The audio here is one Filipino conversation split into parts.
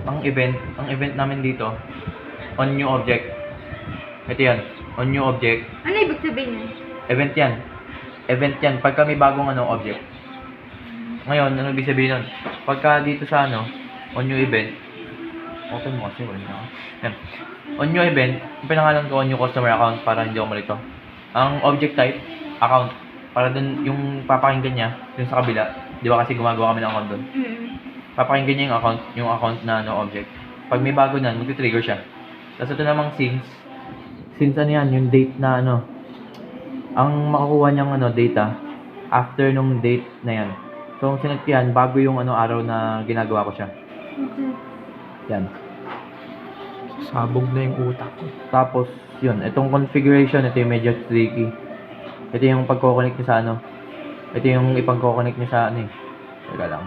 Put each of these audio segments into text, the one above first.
Ang event namin dito, on new object. Ito yan, on new object. Ano ibig sabihin niya? Event yan. Event yan. Pagka may bagong object. Ngayon, ano ibig sabihin nun? Pagka dito sa on new event, open mo kasi, wala na. Yan. On new event, yung pinangalan ko on new customer account para hindi ako malito. Ang object type, account. Para dun, yung papakinggan niya, dun sa kabila. Di ba kasi gumagawa kami ng account dun? Papakinggan niya yung account na object. Pag may bago na, magti-trigger siya. Tapos ito namang since ano yan, yung date na ang makukuha niyang data, after nung date na yan. So, sinat yan, bago yung araw na ginagawa ko siya. Yan. Sabog na yung utak ko. Tapos, yun, itong configuration, ito yung medyo tricky. Ito yung pagkoconnect niya sa ito yung ipag-connect niya sa Teka lang.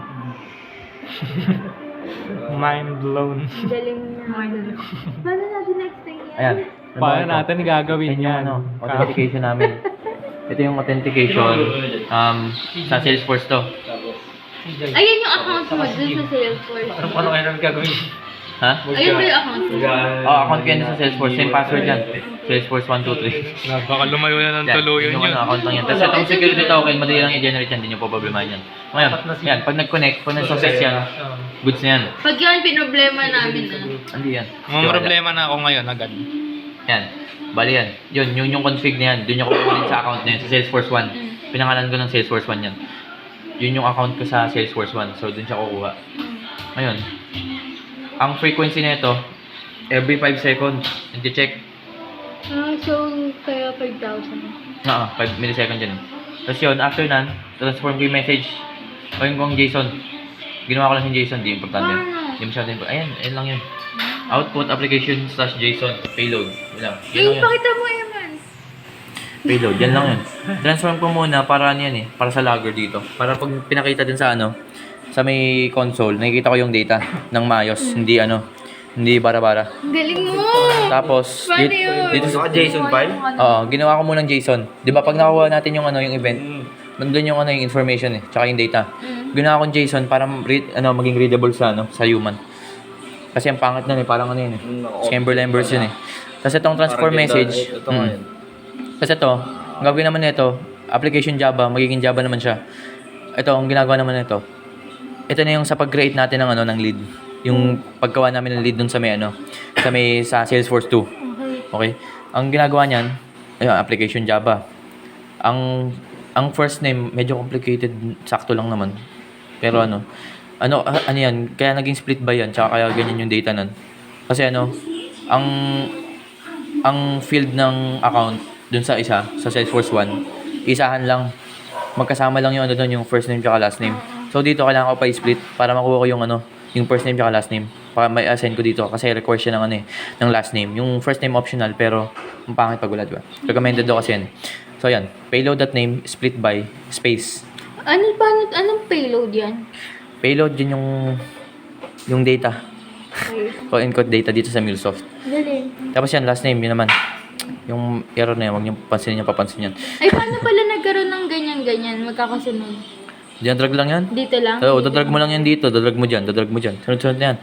Mind blown. Galing niya. Paano natin na-explain yan? Ayan. Paano natin gagawin Ito yan? yung authentication namin. Ito yung authentication sa Salesforce to. Ayun yung account mo dun sa Salesforce. Paano kaya namin gagawin? Ha? Ayun ba yung account mo? Account ko yan sa Salesforce. Same password yan. Salesforce 123. Baka lumayo na ng tuluyan yung yun. account lang yan. Tapos itong security token, madali lang i-generate yan. Hindi nyo po problemahin yan. Ngayon, yan. Pag nag-connect, pag nag-success yan, goods na yan. Pag yan, pinoblema namin na. Hindi yan. May problema na ako ngayon agad. Yan. Bali yan. Yun yung config na yan. Doon yung kukunin sa account na yun. Sa Salesforce 1. Pinangalan ko ng Salesforce 1 yan. Yun yung account ko sa Salesforce 1. So, doon siya kukuha. Ngayon, ang frequency na ito, every 5 seconds, hindi check. So, kaya 5,000. 5 milliseconds yan. Tapos yun, after nan, transform ko yung message. O yung kong JSON. Ginawa ko lang yung JSON, di importante. Hindi masyado important. Ayan lang yun. Output application / JSON payload. Yun lang. Yun lang yun. Pakita mo yan. Payload, yan lang yun. Transform ko muna para ano yan para sa logger dito. Para pag pinakita din sa sa may console, nakikita ko yung data ng maayos. Hindi bara-bara. Ang galing mo! Tapos, Paano yun? dito sa JSON file? Oo, ginawa ko munang JSON. 'Di ba pag nakuha natin yung yung event, nandun yung yung information tsaka yung data. Ginawa kong JSON para maging readable sa human. Kasi ang pangit nun parang yun Scamber-lambers yun Tapos itong transform message. Tapos ito, ang gagawin naman nito, application Java, magiging Java naman siya. Ito, ang ginagawa naman nito. Ito na yung sa pag-create natin ng ng lead. Yung paggawa namin ng lead dun sa sa Salesforce 2. Okay? Ang ginagawa niyan, application Java. Ang first name medyo complicated, sakto lang naman. Pero ano yan, kaya naging split by yan, tsaka kaya ganyan yung data nun. Kasi ang field ng account dun sa sa Salesforce 1, isahan lang. Magkasama lang yung doon, yung first name tsaka last name. So dito kailangan ko pa i-split para makuha ko yung yung first name tsaka last name. Para may assign ko dito kasi require siya ng ng last name. Yung first name optional pero ang pangit pag wala, diba? Recommended daw kasi yan. So yan, payload.name split by space. Anong payload yan? Payload yun yung data. Okay. Quote-unquote data dito sa MuleSoft. Galing. Tapos yan, last name, yun naman. Yung error na yan, huwag niyo papansin yan. Ay, paano pala nagkaroon ng ganyan-ganyan? Magkakasunod. Diyan, drag lang yan. Dito lang? Oo, dadrag mo lang yan dito. Dadrag mo dyan. Sunod-sunod na yan.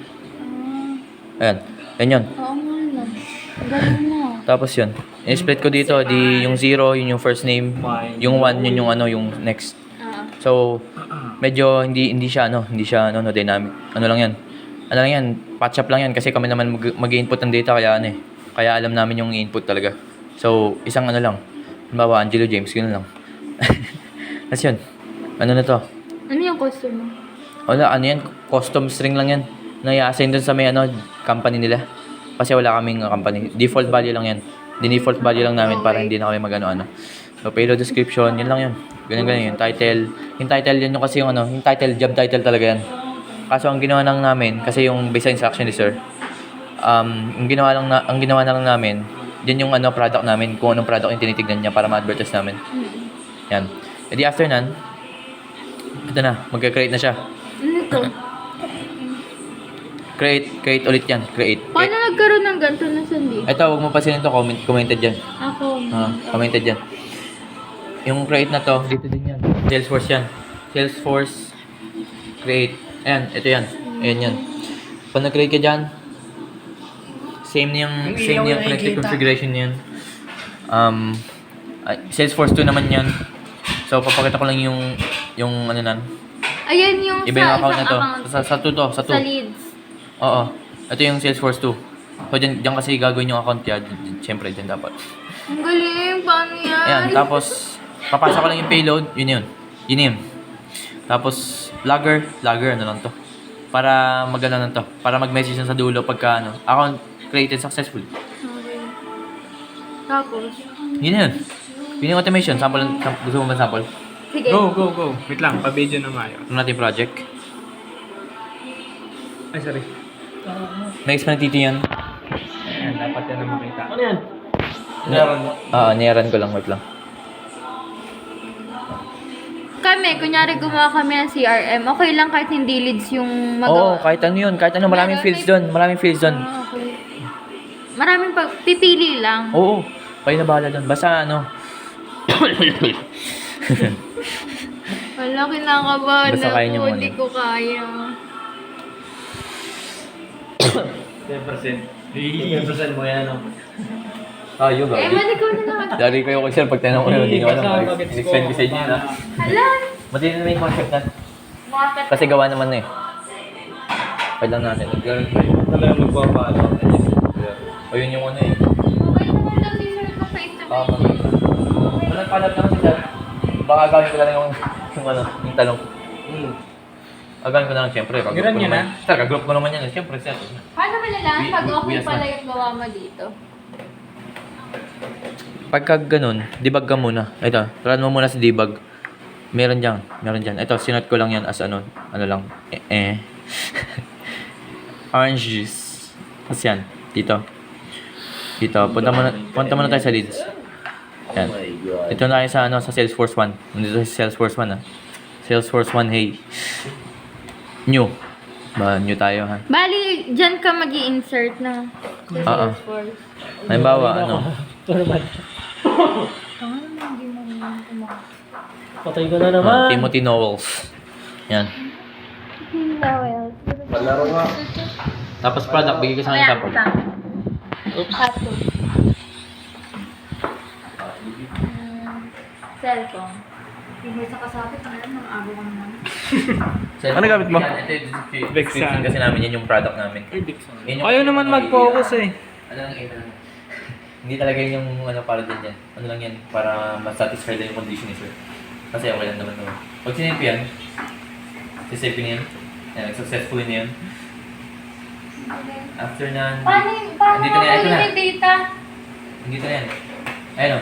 Ayan. Yan yun. Oo nga na. Ang galing mo. Tapos yun. I-split ko dito. Di yung 0, yun yung first name. Yung 1, yun yung yung next. So, medyo hindi siya dynamic. Ano lang yan. Patch up lang yan kasi kami naman mag-input ng data kaya Kaya alam namin yung input talaga. So, isang lang. Halimbawa, Angelo James, yun lang. Tapos yun. Ano na to? Ano yung customer? Wala, yan? Custom string lang yan. Na-i-assign dun sa may company nila. Kasi wala kaming company. Default value lang yan. Default value lang namin para hindi na kami mag-ano. So, payload description, yun lang yun. Ganun. Yung title. Yung title, yun yung kasi yung title, job title talaga yan. Kaso ang ginawa lang namin, kasi yung based on instruction ni sir, ang ginawa na lang namin, din yung product namin, kung anong product yung tinitignan niya para ma-advertise namin. Yan. E di after nan, ito na, magka-create na siya. Ano to? Create ulit yan. Create. Paano nagkaroon ng ganito na sandi? Ito, huwag mo pasinin ito, commented yan. Ako. Commented yan. Yung create na to, dito din yan. Salesforce yan. Salesforce create. Ayan, ito yan. Ayan yan. Pag nag-create ka dyan, same niyang connected configuration niyan. Salesforce 2 naman yan. So, papakita ko lang yung ano nan. Ayan yung Iba yung sa account isang na to. account. Sa 2 to, sa 2. Sa leads. Oo. Ito yung Salesforce 2. So, dyan kasi gagawin yung account kaya siyempre dyan dapat. Ang galing, paano yan? Ayan, tapos papasa ko lang yung payload, yun. Yun yun. Tapos logger ano lang to. Para magana lang to. Para mag-message na sa dulo pagka account created successfully. Okay. Tapos? Yun yun. Yun yung automation. Gusto mo ba sample? Sige. Go. Wait lang, pa-video na mayo. Ano natin yung project? Ay, sorry. May explain tito yan. Ayan, dapat yan na makita. Ano yan? Niyaran ko lang. Wait lang. Kami, kunyari gumawa kami ng CRM, okay lang kahit hindi leads yung Oo, magawa. kahit ano yun. Kahit ano, maraming Meron, fields doon. Maraming fields doon. Ah, okay. Maraming pipili lang. Oo. Kayo na bahala doon. Basta ano. Wala, kinakabahan Basta kaya niyo ako. muna. Hindi ko kaya. 10%. 10% mo yan, ano? Yun Eh, man, ikaw na lang. Dari kayo ko sir, pag tinanong ko yun, hindi ko alam. Basta mag-explain Explain ko sa inyo na. Hala! Matindi na yung concept na. Bakit? Kasi gawa naman na eh. Pwede lang natin. Talagang magpapaano. O yun yung ano eh. Okay naman daw si Sir ko face to face. Walang palat naman si sir. Baka gawin ko na lang yung talong. Agawin ko na lang siyempre. Ganun yun, ah? Sir, kagroup ko naman yan eh. Siyempre, sir. Paano mo nalaman pag okay Yes, pala ma'am. yung gawa mo dito? Pagka ganun, debug ka muna. Ito, run mo muna sa debug. Meron dyan. Ito, sinot ko lang yan as ano lang. Orange juice. Tapos yan, dito. Punta muna tayo sa leads. Yan. Oh my God. Ito na tayo sa Salesforce 1. Nandito sa Salesforce 1 Salesforce 1, hey. New. New tayo ha. Bali, dyan ka mag-i-insert na sa Oo. Salesforce. Halimbawa, Patay ko na naman. Timothy Knowles. Yan. Well, Palaro nga. Tapos product, bigay ko sa akin sample. Oops. Cellphone. Hindi sa kasapit, ang abo ko naman. Ano gamit mo? Ito yung Vexan. description kasi namin, yan yung product namin. Yan yung- Ayaw naman mag-focus eh. Ano lang ito lang. Hindi talaga yun yung para din yan. Ano lang yan, para ma-satisfy lang yung condition ni sir. Kasi okay lang naman naman. Pag sinip yan, sisave ko niyan. Yan, successful na yan. After na, Paano Andito na, ito na. yung data? Dito na yan. Ayun o.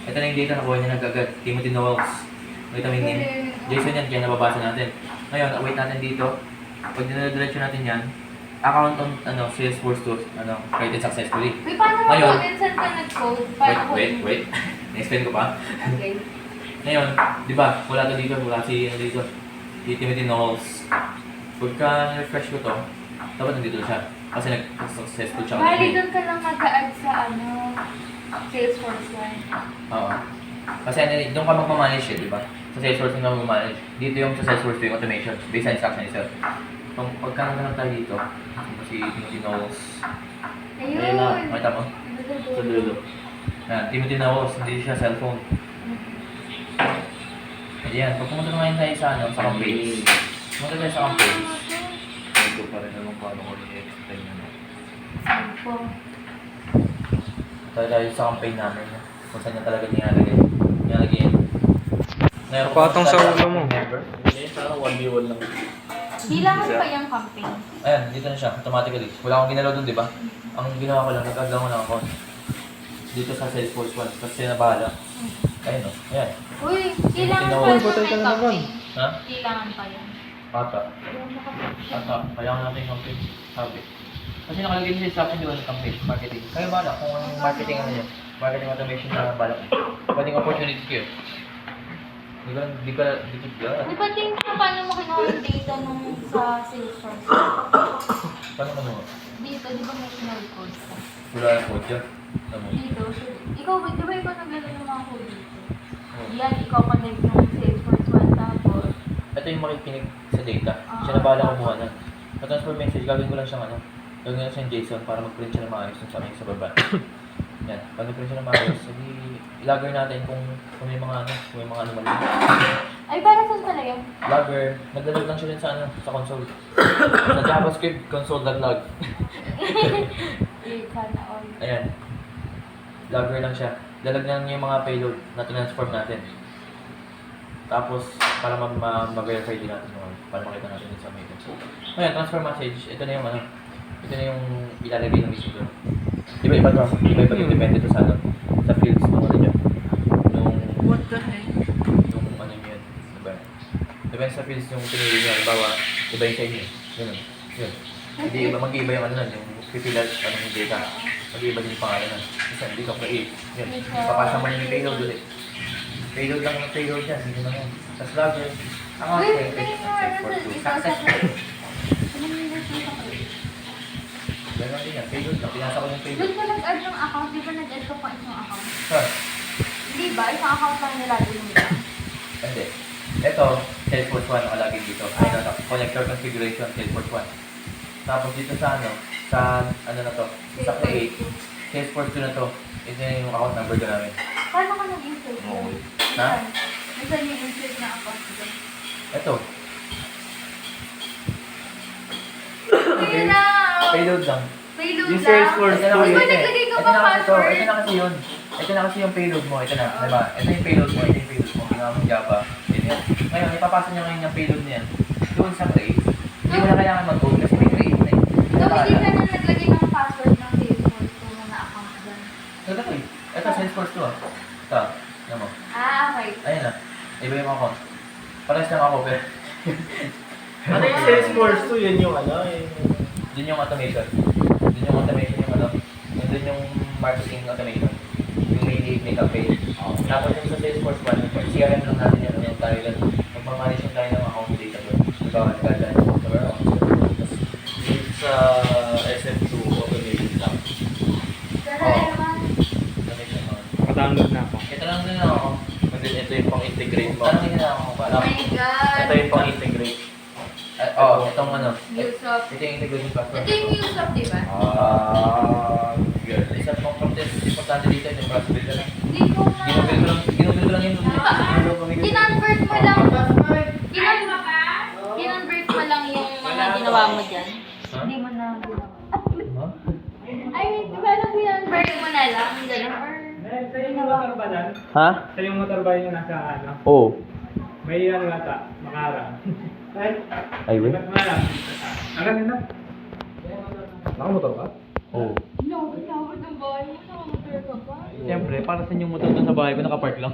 Ito na yung data nakuha niya agad. Timothy Knowles. Nakita mo yung name. Jason yan, kaya nababasa natin. Ngayon, await natin dito. Pag dinadiretso natin yan, account on Salesforce to created successfully. Wait, paano Ngayon. mo din saan ka nag-code? Paano Wait. Na-explain ko pa. Okay. Ngayon, di ba, wala to dito, wala si Timothy Knowles. Pagka refresh ko to, dapat nandito siya. Kasi nag-successful siya. Bali, doon ka lang mag-add sa Salesforce 1. Oo. Kasi doon ka magmamanage eh, di ba? Sa Salesforce yung magmamanage. Dito yung sa Salesforce yung automation, based on instruction itself. Kung pagka naman tayo dito, si Timothy Knowles. Ayun. Ayun na, Makita mo? Sa dulo. Yan, Timothy Knowles, hindi siya cellphone. Ayan, pag pumunta naman tayo sa campaigns. Pumunta tayo sa campaigns. Ito pa rin naman paano ko i-explain na. Cellphone. Tayo sa campaign namin. Kung saan niya talaga nilalagay. Nilalagay yan. Ngayon, Patong sa ulo mo. Member. Hindi, parang 1v1 lang. Bilangan pa yung campaign. Ayan, dito na siya, automatically. Wala akong ginalaw doon, di ba? Ang ginawa ko lang, nag-add ko ng account. Dito sa Salesforce 1, kasi na bahala. Ayun o, ayan. Uy, kailangan Uy, pa yung patay ka na naman. campaign. Ha? Kailangan pa yun. Ata. Kailangan natin yung campaign. Sabi. Kasi nakalagay niya sa instruction, di ba, ng campaign, marketing. Kaya bahala kung anong marketing ano yan. Marketing automation na bahala. Pwedeng opportunity ko yun. Di ko Di ba tingin ko paano mo kinuha yung data nung sa Salesforce? Paano mo naman? Dito, di ba may kinag-code ka? Wala na code dyan. Tama. Dito, ikaw, di ba ikaw naglalagay ng mga code dito? Yan, ikaw connect ng Salesforce 1 tapos. Ito yung makikinig sa data. Siya na bahala kumuha na. Sa transfer message, gagawin ko lang siyang gagawin ko lang siyang JSON para mag-print siya ng maayos yung sa baba. Yan, pag nag-print siya ng maayos, ilagay natin kung may mga kung may mga anomaly. Ay, para saan talaga? Logger, naglalag lang siya din sa console. Sa JavaScript, console.log. Sana all. Ayan. Logger lang siya. Dalag lang yung mga payload na transform natin. Tapos, para ma-verify din natin para makita natin yung sa mail. Ayan, transfer message. Ito na yung ito na yung ilalagay ng mismo doon. Iba-iba to. Iba-iba yung depende to sa fields ng nyo. What the heck? Yung yun. Diba? Depende sa fields yung pinili nyo. Halimbawa, iba yung sa inyo. Yun. Yun. Hindi iba, mag-iiba yung yung pipilat, yung data. Mag-iiba din yung pangalan nun. Isa, dito, create. Yun. Papasa mo yung payload ulit. Payload lang ng payload yan. Hindi naman yan. Tapos logger. Ang Wait, okay. success. Ganun din yan. Payload lang. Pinasa ko yung payload. Doon ko nag-add ng account, di ba nag-add ko pa isang account? Sir. Hindi ba? Isang account lang nilagay mo nila. Hindi. Ito, Salesforce 1 nakalagay dito. Connector configuration, Salesforce 1. Tapos dito sa na to, sa create, Salesforce 2 na to. Ito na yung account number ko namin. Paano ka nag-insert mo? Ha? Saan yung insert na account ko? Ito. Kaya Payload lang. payload Yung lang? Salesforce Ito na Di kasi ba ito eh. naglagay ka Ito pa na kasi to. password? Ito na kasi yun. Ito na kasi yung payload mo. Ito na. Diba? Ito yung payload mo. Ito yung payload mo. Ginawa mong Java. Ito yan. Ngayon, ipapasa niyo ngayon yung payload niya. Doon sa create. Hindi mo na kailangan mag-code kasi may create na eh. So, hindi ka na naglagay ng password ng Salesforce ko na account doon? Ito eh. Ito Salesforce 2 ah. Ito. Ano mo? Okay. Ayun na. Iba yung account. Parehas lang ako pero. Ano yung Salesforce 2? Yan yung Yun yung automation. Yun yung automation yung Yun yung marketing automation. Yung may campaign. Tapos yung sa Salesforce 1, CRM lang natin yan. Yung tayo lang. Magmamanage yung tayo ng account data doon. Diba? Nagkala. sa SM2 automation lang. Pero Oo. naman, Automation lang. Naka-download na ako. Ito lang din ako. And then ito yung pang-integrate mo. Parang hindi na ako oh pala. my God. Ito yung pang-integrate. Itong Usopp. Ito yung integration platform. Ito yung Usopp, di ba? Good. Isa pang content, importante dito yung process na. Hindi ko na. Ginugol ko lang yung Kinonvert mo lang. Kinonvert mo lang yung mga ginawa mo dyan. Ha? Hindi mo na ginawa. Ha? I mean, di ba nang kinonvert mo na lang? Gano'n, or... Sa yung motor ba yan? Ha? Sa yung motor ba yung nasa ano? Oo. May yata, makarang. Ay, wait. Ba't malang? Alam na. Nakamotor ka? Oo. No, kasama ng bahay mo. Nakamotor ka pa. Siyempre, para sa yung motor doon sa bahay ko, nakapark lang.